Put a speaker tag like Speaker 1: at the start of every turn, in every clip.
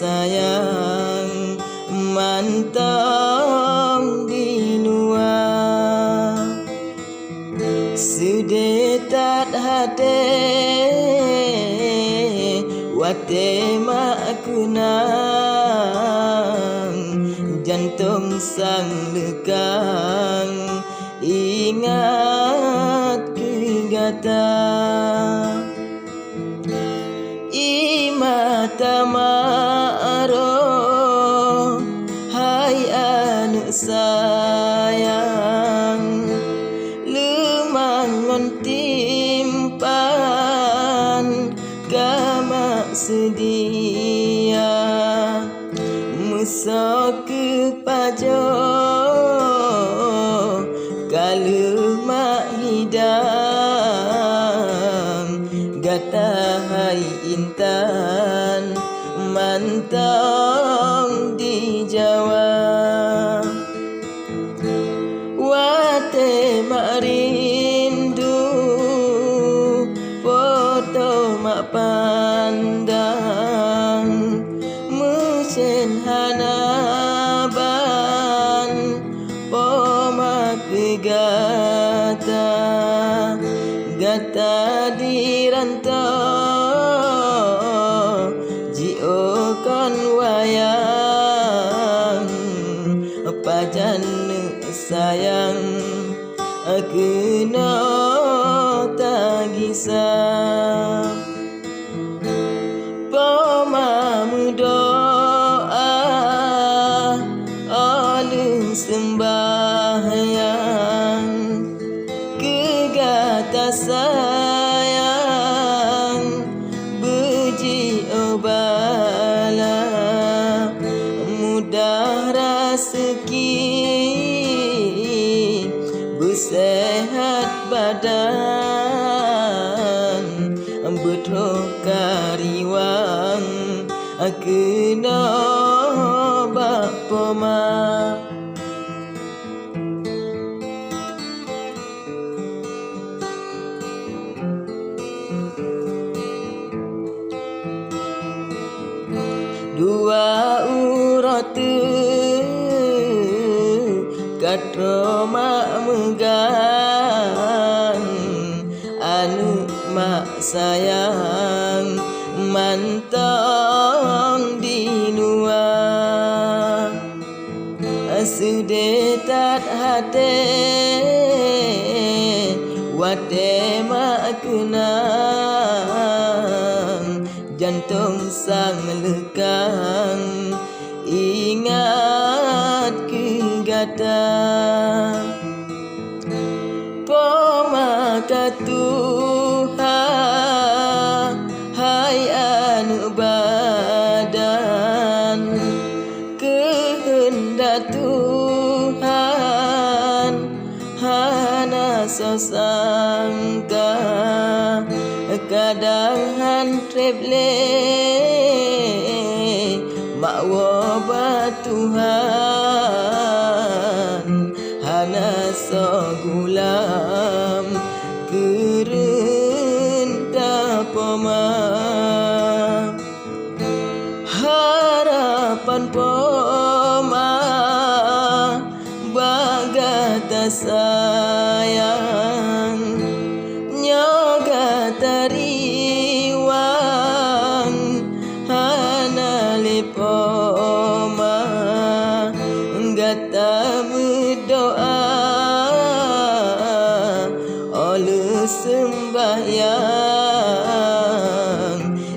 Speaker 1: sayang mantong di luar sudetat hati wate mak kunang jantung sang lekang ingat kegata imata ma'aro hai anak sayang lemangon timpan kama sedia musa ke pajo kalau mak hidang gata hai intan mantong di Jawa wate mak rindu foto mak pandang mesin hanaban poma kegata gata di rantau jio kon wayang pajan sayang kena tagisah poma doa alun sembahyang kegata sayang beji obala mudah rezeki bersehat badan betul kariwang kena bapoma dua urat katro mak megang anu mak sayang mantong di luar sudetat hati wate mak kenang jantung sang lekang ingat kegata pemaka Tuhan hai anu badan kehendak Tuhan hana sosangka kadang hantrep le makwa Tuhan hana sogulam kerenta poma harapan poma bagata sayang nyoga tariwang hana lepoma gata berdoa oleh sembahyang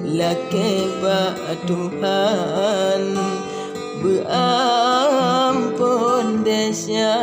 Speaker 1: lakeba Tuhan berampun desya